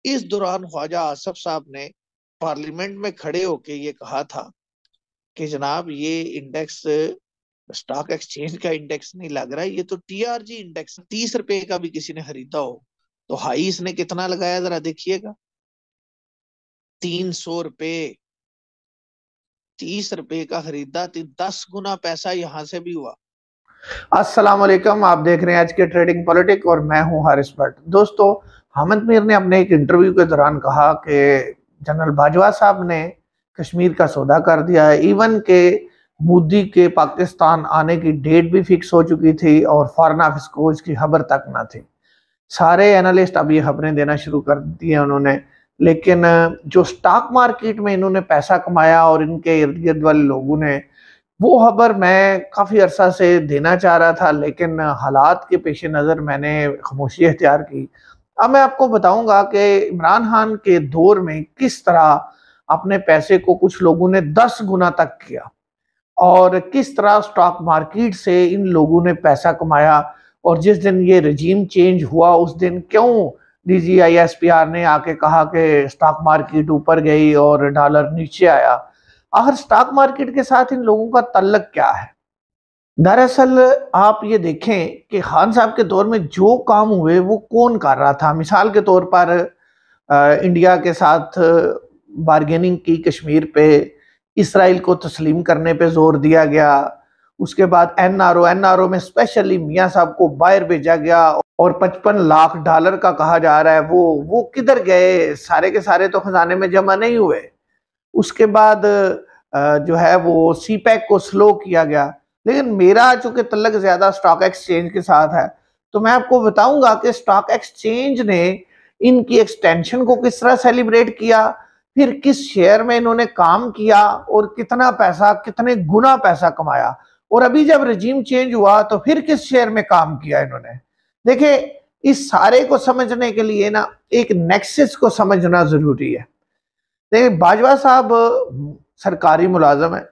इस दौरान ख्वाजा आसफ साहब ने पार्लियामेंट में खड़े होके ये कहा था कि जनाब ये इंडेक्स स्टॉक एक्सचेंज का इंडेक्स नहीं लग रहा है, ये तो टीआरजी इंडेक्स। 30 रुपए का भी किसी ने खरीदा हो तो हाई इसने कितना लगाया जरा देखिएगा, 300 रुपए। 30 रुपए का खरीदा, 10 गुना पैसा यहां से भी हुआ। अस्सलाम वालेकुम, आप देख रहे हैं आज के ट्रेडिंग पॉलिटिक और मैं हूं हारिस भट्ट। दोस्तों, हामिद मीर ने अपने एक इंटरव्यू के दौरान कहा कि जनरल बाजवा साहब ने कश्मीर का सौदा कर दिया है। इवन के मोदी के पाकिस्तान आने की डेट भी फिक्स हो चुकी थी और फॉरेन ऑफिस को इसकी खबर तक ना थी। सारे एनालिस्ट अब ये खबरें देना शुरू कर दी है उन्होंने। लेकिन जो स्टॉक मार्केट में इन्होंने पैसा कमाया और इनके इर्द गिर्द वाले लोगों ने, वो खबर मैं काफ़ी अरसा से देना चाह रहा था, लेकिन हालात के पेश नज़र मैंने खामोशी इख्तियार की। अब मैं आपको बताऊंगा कि इमरान खान के दौर में किस तरह अपने पैसे को कुछ लोगों ने 10 गुना तक किया और किस तरह स्टॉक मार्केट से इन लोगों ने पैसा कमाया। और जिस दिन ये रजीम चेंज हुआ उस दिन क्यों DGISPR ने आके कहा कि स्टॉक मार्केट ऊपर गई और डॉलर नीचे आया। आखिर स्टॉक मार्केट के साथ इन लोगों का तल्लक क्या है? दरअसल आप ये देखें कि खान साहब के दौर में जो काम हुए वो कौन कर रहा था। मिसाल के तौर पर इंडिया के साथ बार्गेनिंग की कश्मीर पे, इसराइल को तस्लीम करने पे जोर दिया गया। उसके बाद एनआरओ में स्पेशली मियाँ साहब को बाहर भेजा गया और 55 लाख डॉलर का कहा जा रहा है वो किधर गए? सारे के सारे तो खजाने में जमा नहीं हुए। उसके बाद जो है वो सीपैक को स्लो किया गया। लेकिन मेरा चूंकि तल्लक ज्यादा स्टॉक एक्सचेंज के साथ है, तो मैं आपको बताऊंगा कि स्टॉक एक्सचेंज ने इनकी एक्सटेंशन को किस तरह सेलिब्रेट किया, फिर किस शेयर में इन्होंने काम किया और कितना पैसा, कितने गुना पैसा कमाया, और अभी जब रजीम चेंज हुआ तो फिर किस शेयर में काम किया इन्होंने। देखिए, इस सारे को समझने के लिए ना एक नेक्सस को समझना जरूरी है। देखिए, बाजवा साहब सरकारी मुलाजम है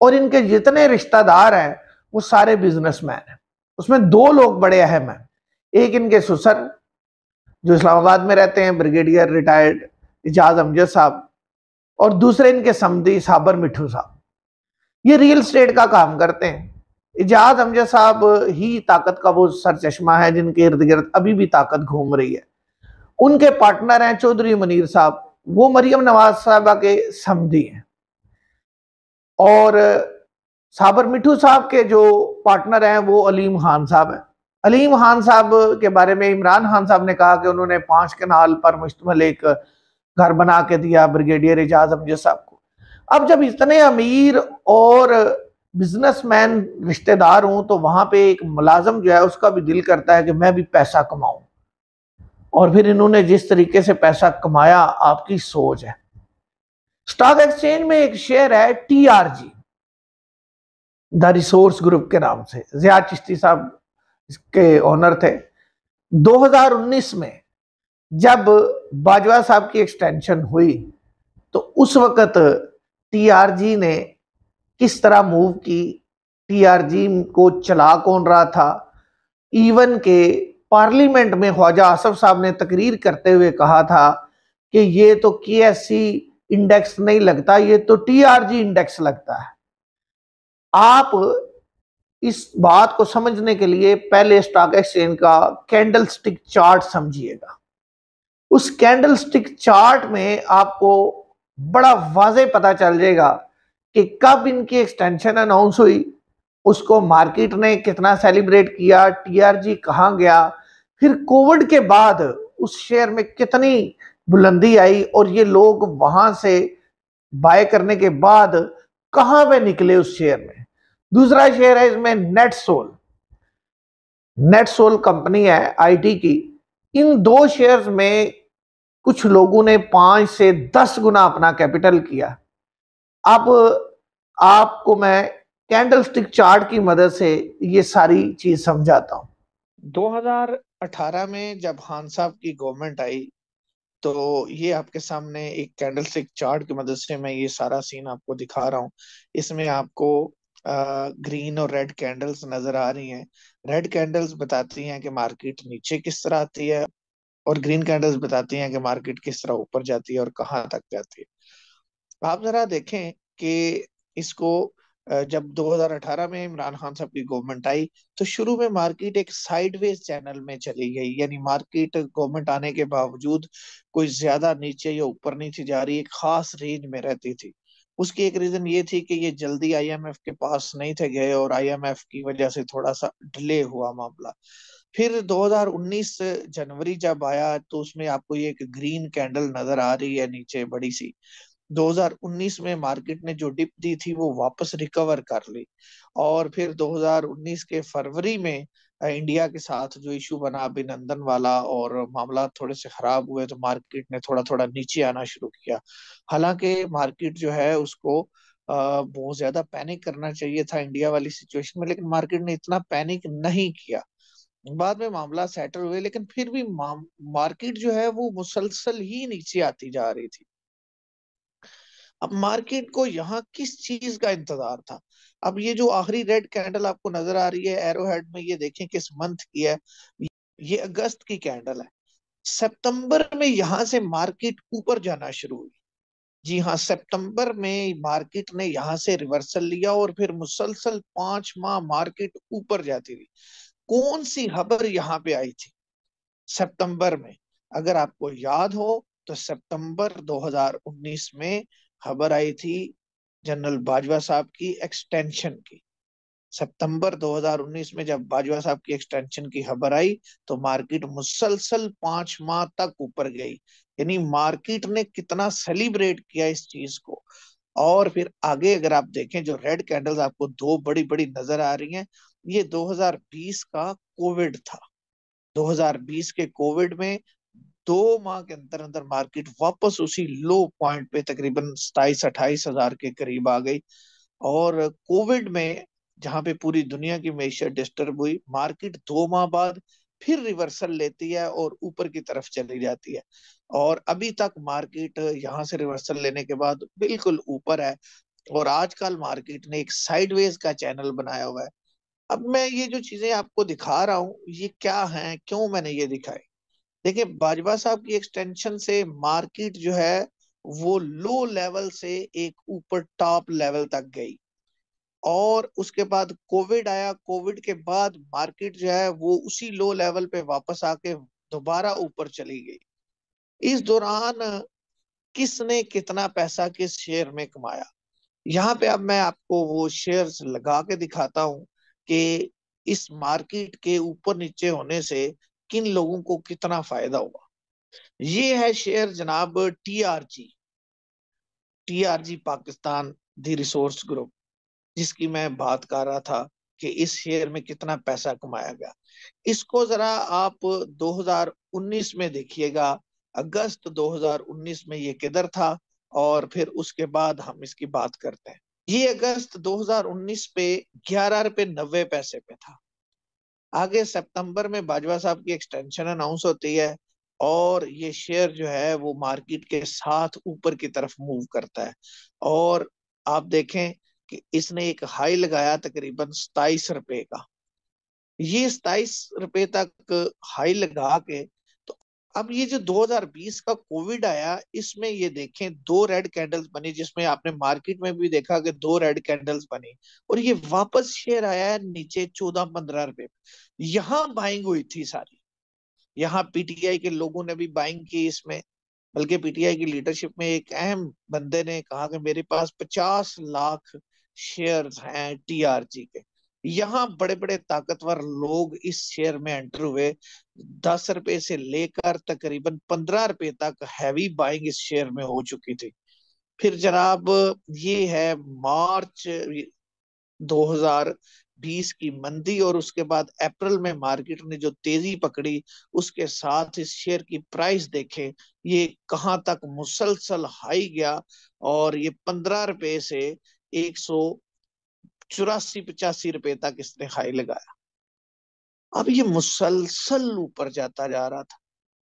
और इनके जितने रिश्तेदार हैं वो सारे बिजनेसमैन हैं। उसमें दो लोग बड़े अहम हैं। एक इनके ससुर जो इस्लामाबाद में रहते हैं, ब्रिगेडियर रिटायर्ड इजाज अमजद साहब, और दूसरे इनके समधी साबर मिठू साहब। ये रियल स्टेट का काम करते हैं। इजाज अमजद साहब ही ताकत का वो सर चश्मा है जिनके इर्द गिर्द अभी भी ताकत घूम रही है। उनके पार्टनर हैं चौधरी मुनीर साहब, वो मरियम नवाज साहबा के समधी हैं। और साबर मिठू साहब के जो पार्टनर हैं वो अलीम खान साहब हैं। अलीम खान साहब के बारे में इमरान खान साहब ने कहा कि उन्होंने 5 कनाल पर मुश्तमिल एक घर बना के दिया ब्रिगेडियर एजाज अमजद साहब को। अब जब इतने अमीर और बिजनेसमैन रिश्तेदार हूं तो वहां पे एक मुलाजम जो है उसका भी दिल करता है कि मैं भी पैसा कमाऊं। और फिर इन्होंने जिस तरीके से पैसा कमाया, आपकी सोच है। स्टॉक एक्सचेंज में एक शेयर है TRG, द रिसोर्स ग्रुप के नाम से। जिया चिश्ती साहब इसके ओनर थे। 2019 में जब बाजवा साहब की एक्सटेंशन हुई तो उस वक्त TRG ने किस तरह मूव की, TRG को चला कौन रहा था। इवन के पार्लियामेंट में ख्वाजा आसफ साहब ने तकरीर करते हुए कहा था कि ये तो KSE इंडेक्स नहीं लगता, ये तो TRG इंडेक्स लगता है। आप इस बात को समझने के लिए पहले स्टॉक एक्सचेंज का कैंडल स्टिक चार्ट समझिएगा। उस कैंडल स्टिक चार्ट में आपको बड़ा वाजे पता चल जाएगा कि कब इनकी एक्सटेंशन अनाउंस हुई, उसको मार्केट ने कितना सेलिब्रेट किया, TRG कहां गया, फिर कोविड के बाद उस शेयर में कितनी बुलंदी आई और ये लोग वहां से बाय करने के बाद कहां पे निकले उस शेयर में। दूसरा शेयर है इसमें नेटसोल कंपनी है IT की। इन दो शेयर्स में कुछ लोगों ने 5 से 10 गुना अपना कैपिटल किया। अब आपको मैं कैंडल स्टिक चार्ट की मदद से ये सारी चीज समझाता हूं। 2018 में जब खान साहब की गवर्नमेंट आई तो ये आपके सामने एक कैंडल स्टिक चार्ट की मदद से मैं ये सारा सीन आपको दिखा रहा हूँ। इसमें आपको ग्रीन और रेड कैंडल्स नजर आ रही हैं। रेड कैंडल्स बताती हैं कि मार्केट नीचे किस तरह आती है और ग्रीन कैंडल्स बताती हैं कि मार्केट किस तरह ऊपर जाती है और कहाँ तक जाती है। आप जरा देखें कि इसको जब 2018 में इमरान खान साहब की गवर्नमेंट आई तो शुरू में मार्केट एक साइडवेज चैनल में चली गई, यानी मार्केट गवर्नमेंट आने के बावजूद कोई ज्यादा नीचे या ऊपर नहीं थी जा रही, एक खास रेंज में रहती थी। उसकी एक रीजन ये थी कि ये जल्दी आईएमएफ के पास नहीं थे गए और आईएमएफ की वजह से थोड़ा सा डिले हुआ मामला। फिर 2019 जनवरी जब आया तो उसमें आपको ये एक ग्रीन कैंडल नजर आ रही है नीचे बड़ी सी। 2019 में मार्केट ने जो डिप दी थी वो वापस रिकवर कर ली। और फिर 2019 के फरवरी में इंडिया के साथ जो इशू बना अभिनंदन वाला और मामला थोड़े से खराब हुए तो मार्केट ने थोड़ा थोड़ा नीचे आना शुरू किया। हालांकि मार्केट जो है उसको बहुत ज्यादा पैनिक करना चाहिए था इंडिया वाली सिचुएशन में, लेकिन मार्केट ने इतना पैनिक नहीं किया। बाद में मामला सेटल हुए, लेकिन फिर भी मार्केट जो है वो मुसलसल ही नीचे आती जा रही थी। अब मार्केट को यहाँ किस चीज का इंतजार था? अब ये जो आखिरी रेड कैंडल आपको नजर आ रही है एरो हेड में, ये देखें किस मंथ की है। ये अगस्त की कैंडल है। सितंबर में यहां से मार्केट ऊपर जाना शुरू हुई। जी हाँ, सितंबर में मार्केट ने यहां से रिवर्सल लिया और फिर मुसलसल 5 माह मार्केट ऊपर जाती रही। कौन सी खबर यहाँ पे आई थी सितंबर में? अगर आपको याद हो तो सितंबर 2019 में खबर आई थी जनरल बाजवा साहब की एक्सटेंशन की। सितंबर 2019 में जब बाजवा साहब की एक्सटेंशन की खबर आई तो मार्केट मुसलसल 5 माह तक ऊपर गई। यानी मार्केट ने कितना सेलिब्रेट किया इस चीज को। और फिर आगे अगर आप देखें जो रेड कैंडल्स आपको दो बड़ी बड़ी नजर आ रही हैं, ये 2020 का कोविड था। 2020 के कोविड में 2 माह के अंदर अंदर मार्केट वापस उसी लो पॉइंट पे तकरीबन 27-28 हजार के करीब आ गई। और कोविड में जहां पे पूरी दुनिया की मैशत डिस्टर्ब हुई, मार्केट 2 माह बाद फिर रिवर्सल लेती है और ऊपर की तरफ चली जाती है। और अभी तक मार्केट यहां से रिवर्सल लेने के बाद बिल्कुल ऊपर है। और आजकल मार्केट ने एक साइडवेज का चैनल बनाया हुआ है। अब मैं ये जो चीजें आपको दिखा रहा हूँ ये क्या है, क्यों मैंने ये दिखाई? देखिए, बाजवा साहब की एक्सटेंशन से मार्केट जो है वो लो लेवल से एक ऊपर टॉप लेवल तक गई। और उसके बाद कोविड आया, कोविड के बाद मार्केट जो है वो उसी लो लेवल पे वापस आके दोबारा ऊपर चली गई। इस दौरान किसने कितना पैसा किस शेयर में कमाया? यहाँ पे अब मैं आपको वो शेयर्स लगा के दिखाता हूँ कि इस मार्केट के ऊपर नीचे होने से किन लोगों को कितना फायदा हुआ। ये है शेयर जनाब टीआरजी। टीआरजी पाकिस्तान दी रिसोर्स ग्रुप, जिसकी मैं बात कर रहा था कि इस शेयर में कितना पैसा कमाया गया। इसको जरा आप 2019 में देखिएगा। अगस्त 2019 में ये किधर था और फिर उसके बाद हम इसकी बात करते हैं। ये अगस्त 2019 पे 11 रुपए 90 पैसे पे था। आगे सितंबर में बाजवा साहब की एक्सटेंशन अनाउंस होती है और ये शेयर जो है वो मार्केट के साथ ऊपर की तरफ मूव करता है। और आप देखें कि इसने एक हाई लगाया तकरीबन 27 रुपए का। ये 27 रुपए तक हाई लगा के तो अब ये जो 2020 का कोविड आया इसमें ये देखें दो रेड कैंडल्स बनी, जिसमें आपने मार्केट में भी देखा कि दो रेड कैंडल्स बनी। और ये वापस शेयर आया है नीचे 14-15 रुपए। यहाँ बाइंग हुई थी सारी। यहाँ पीटीआई के लोगों ने भी बाइंग की इसमें। बल्कि पीटीआई की लीडरशिप में एक अहम बंदे ने कहा कि मेरे पास 50 लाख शेयर्स हैं टीआरजी के। यहाँ बड़े बड़े ताकतवर लोग इस शेयर में एंटर हुए। 10 रुपए से लेकर तकरीबन 15 रुपए तक हैवी बाइंग इस शेयर में हो चुकी थी। फिर जनाब ये है मार्च 2020 की मंदी और उसके बाद अप्रैल में मार्केट ने जो तेजी पकड़ी, उसके साथ इस शेयर की प्राइस देखें ये कहां तक मुसलसल हाई गया। और ये 15 रुपए से 184-85 रुपए तक इसने हाई लगाया। अब ये मुसलसल ऊपर जाता जा रहा था।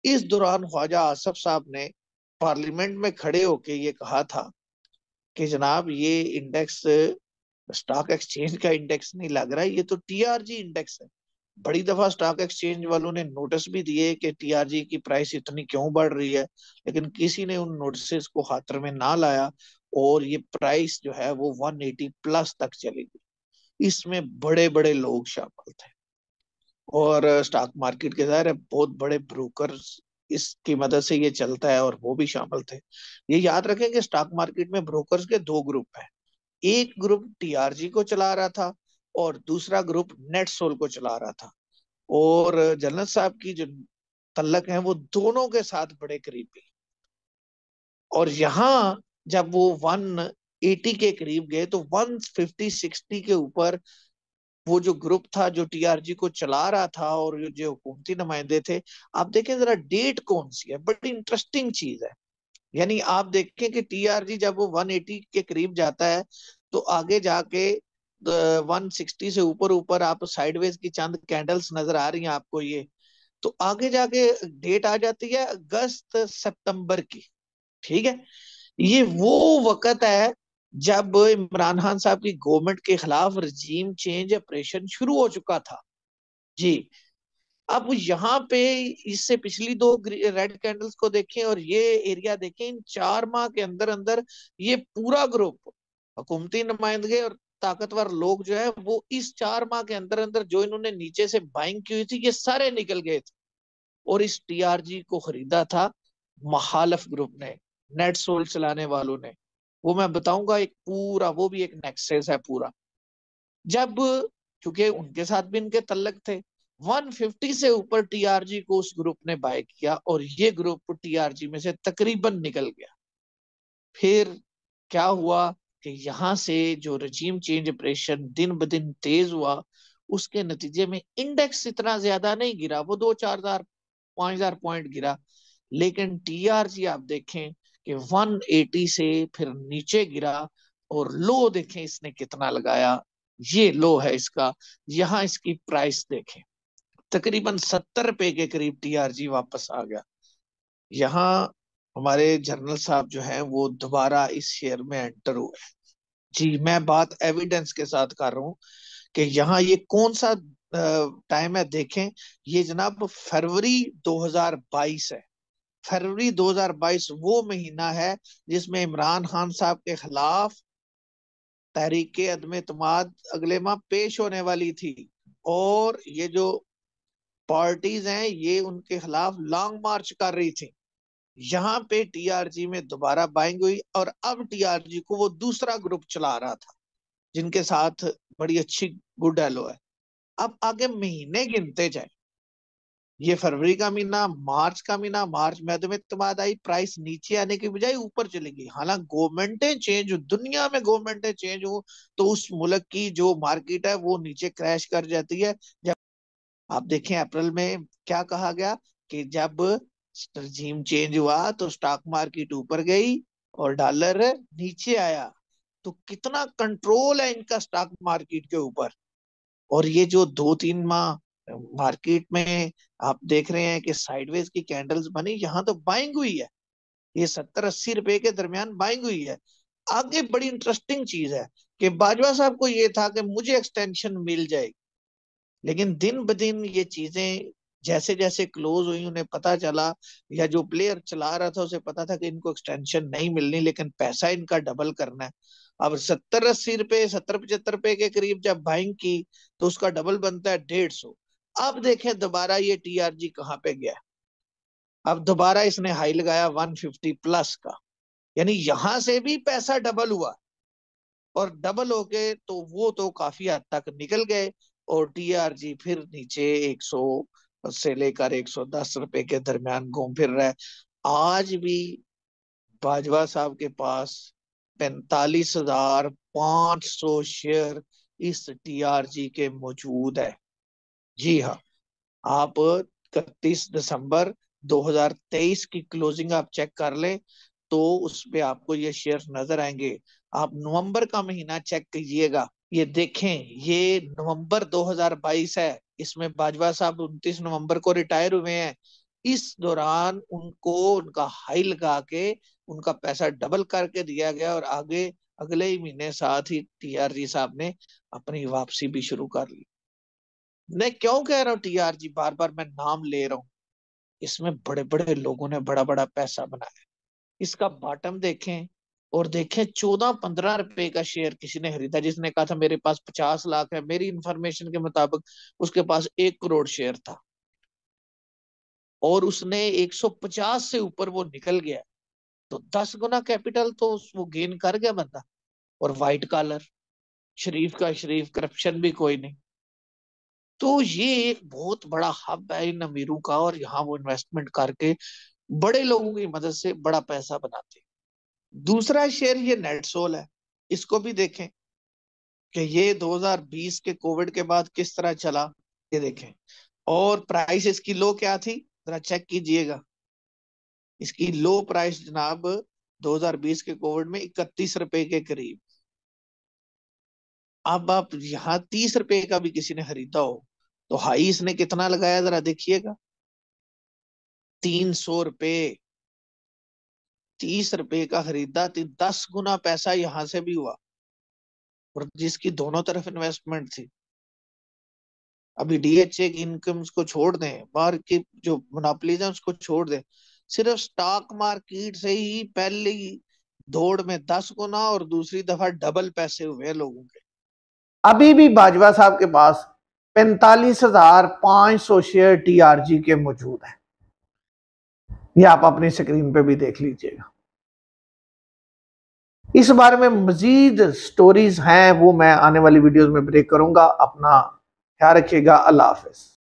इस दौरान ख्वाजा आसफ साहब ने पार्लियामेंट में खड़े होके ये कहा था कि जनाब ये इंडेक्स स्टॉक एक्सचेंज का इंडेक्स नहीं लग रहा है, ये तो टीआरजी इंडेक्स है। बड़ी दफा स्टॉक एक्सचेंज वालों ने नोटिस भी दिए कि टीआरजी की प्राइस इतनी क्यों बढ़ रही है, लेकिन किसी ने उन नोटिस को खातर में ना लाया और ये प्राइस जो है वो 180 प्लस तक चली गई। इसमें बड़े बड़े लोग शामिल थे और स्टॉक मार्केट के ज़ाहिर है बहुत बड़े ब्रोकर्स इसकी मदद से ये चलता है और वो भी शामिल थे। ये याद रखें कि स्टॉक मार्केट में ब्रोकर्स के दो ग्रुप हैं। एक ग्रुप टीआरजी को चला रहा था और दूसरा ग्रुप नेट सोल को चला रहा था। और जन्नत साहब की जो तल्लक है वो दोनों के साथ बड़े करीबी। और यहाँ जब वो 180 के करीब गए तो 150 60 के ऊपर वो जो ग्रुप था जो टीआरजी को चला रहा था और जो हुकूमती नुमाइंदे थे, आप देखें जरा डेट कौन सी है, बड़ी इंटरेस्टिंग चीज है। यानी आप देखें कि टीआरजी जब वो 180 के करीब जाता है तो आगे जाके 160 से ऊपर ऊपर आप साइडवेज की चंद कैंडल्स नजर आ रही हैं आपको ये, तो आगे जाके डेट आ जाती है अगस्त सितंबर की। ठीक है, ये वो वक्त है जब इमरान खान साहब की गवर्नमेंट के खिलाफ रजीम चेंज ऑपरेशन शुरू हो चुका था। जी, अब यहाँ पे इससे पिछली दो रेड कैंडल्स को देखें और ये एरिया देखें, इन 4 माह के अंदर अंदर ये पूरा ग्रुप हुकूमती नुमाइंदगे और ताकतवर लोग जो है वो इस 4 माह के अंदर अंदर जो इन्होंने नीचे से बाइंग की हुई थी ये सारे निकल गए थे। और इस टीआरजी को खरीदा था महालफ ग्रुप ने, नेट सोल चलाने वालों ने। वो मैं बताऊंगा, एक पूरा वो भी एक नेक्सस है पूरा। जब क्योंकि उनके साथ भी इनके तल्लक थे, 150 से ऊपर टीआरजी को उस ग्रुप ने बाय किया और ये ग्रुप टीआरजी में से तकरीबन निकल गया। फिर क्या हुआ कि यहाँ से जो रजीम चेंज ऑपरेशन दिन ब दिन तेज हुआ, उसके नतीजे में इंडेक्स इतना ज्यादा नहीं गिरा, वो 2-4 हजार 5 हजार पॉइंट गिरा। लेकिन टीआरजी आप देखें कि 180 से फिर नीचे गिरा और लो देखें इसने कितना लगाया। ये लो है इसका, यहाँ इसकी प्राइस देखें, तकरीबन 70 रुपए के करीब टीआरजी वापस आ गया। यहाँ हमारे जनरल साहब जो हैं वो दोबारा इस शेयर में एंटर हुए। जी, मैं बात एविडेंस के साथ कर रहा हूँ कि यहाँ ये कौन सा टाइम है देखें। ये जनाब फरवरी 2022 है। फरवरी 2022 वो महीना है जिसमें इमरान खान साहब के खिलाफ तहरीक अदम एतमाद अगले माह पेश होने वाली थी और ये जो पार्टीज हैं ये उनके खिलाफ लॉन्ग मार्च कर रही थी। यहाँ पे टीआरजी में दोबारा बाइंग हुई और अब टीआरजी को वो दूसरा ग्रुप चला रहा था जिनके साथ बड़ी अच्छी गुड हेलो है। अब आगे महीने गिनते जाए, ये फरवरी का महीना, मार्च का महीना, मार्च में तो बाद आई, प्राइस नीचे आने की बजाय ऊपर चली गई। हालांकि गवर्नमेंटें चेंज हो, दुनिया में गवर्नमेंटें चेंज हो तो उस मुल्क की जो मार्केट है वो नीचे क्रैश कर जाती है। जब आप देखें अप्रैल में क्या कहा गया कि जब रजीम चेंज हुआ तो स्टॉक मार्केट ऊपर गई और डॉलर नीचे आया। तो कितना कंट्रोल है इनका स्टॉक मार्केट के ऊपर। और ये जो 2-3 माह मार्केट में आप देख रहे हैं कि साइडवेज की कैंडल्स बनी, यहाँ तो बाइंग हुई है, ये 70-80 रुपए के दरमियान बाइंग हुई है। आगे बड़ी इंटरेस्टिंग चीज है कि बाजवा साहब को ये था कि मुझे एक्सटेंशन मिल जाएगी, लेकिन दिन ब दिन ये चीजें जैसे जैसे क्लोज हुई उन्हें पता चला, या जो प्लेयर चला रहा था उसे पता था कि इनको एक्सटेंशन नहीं मिलनी लेकिन पैसा इनका डबल करना है। अब 70-80 रुपए, 70-75 रुपए के करीब जब बाइंग की तो उसका डबल बनता है 150। अब देखें दोबारा ये टीआरजी कहाँ पे गया। अब दोबारा इसने हाई लगाया 150 प्लस का, यानी यहां से भी पैसा डबल हुआ और डबल हो गए तो वो तो काफी हद तक निकल गए और टीआरजी फिर नीचे 100 से लेकर 110 रुपए के दरमियान घूम फिर रहा है। आज भी बाजवा साहब के पास 45,500 शेयर इस टीआरजी के मौजूद है। जी हाँ, आप 31 दिसंबर 2023 की क्लोजिंग आप चेक कर लें तो उस पे आपको ये शेयर नजर आएंगे। आप नवंबर का महीना चेक कीजिएगा, ये देखें, ये नवंबर 2022 है, इसमें बाजवा साहब 29 नवंबर को रिटायर हुए हैं। इस दौरान उनको उनका हाई लगा के उनका पैसा डबल करके दिया गया और आगे अगले ही महीने साथ ही टीआरजी साहब ने अपनी वापसी भी शुरू कर ली। मैं क्यों कह रहा हूँ टीआरजी, बार बार मैं नाम ले रहा हूँ, इसमें बड़े बड़े लोगों ने बड़ा बड़ा पैसा बनाया। इसका बॉटम देखें और देखें, 14-15 रुपए का शेयर किसी ने खरीदा, जिसने कहा था मेरे पास 50 लाख है, मेरी इंफॉर्मेशन के मुताबिक उसके पास 1 करोड़ शेयर था, और उसने 150 से ऊपर वो निकल गया, तो 10 गुना कैपिटल तो वो गेन कर गया बंदा। और व्हाइट कॉलर, शरीफ का शरीफ, करप्शन भी कोई नहीं। तो ये एक बहुत बड़ा हब है इन अमीरों का, और यहाँ वो इन्वेस्टमेंट करके बड़े लोगों की मदद से बड़ा पैसा बनाते हैं। दूसरा शेयर ये नेटसोल है, इसको भी देखें कि ये 2020 के कोविड के बाद किस तरह चला, ये देखें। और प्राइस इसकी लो क्या थी, जरा चेक कीजिएगा। इसकी लो प्राइस जनाब 2020 के कोविड में 31 रुपए के करीब। अब आप यहाँ 30 रुपए का भी किसी ने खरीदा हो, तो हाई इसने कितना लगाया जरा देखिएगा, 300 रुपए। 30 रुपए का खरीदा, 10 गुना पैसा यहां से भी हुआ, और जिसकी दोनों तरफ इन्वेस्टमेंट थी। अभी डीएचए की इनकम्स को छोड़ दें, बाहर की जो मोनोपोलीज है उसको छोड़ दें, सिर्फ स्टॉक मार्केट से ही पहली दौड़ में 10 गुना और दूसरी दफा डबल पैसे हुए हैं लोगों के। अभी भी बाजवा साहब के पास 45,500 शेयर टीआरजी के मौजूद हैं। ये आप अपनी स्क्रीन पे भी देख लीजिएगा। इस बारे में मजीद स्टोरीज हैं, वो मैं आने वाली वीडियोस में ब्रेक करूंगा। अपना ख्याल रखिएगा। अल्लाह हाफिज।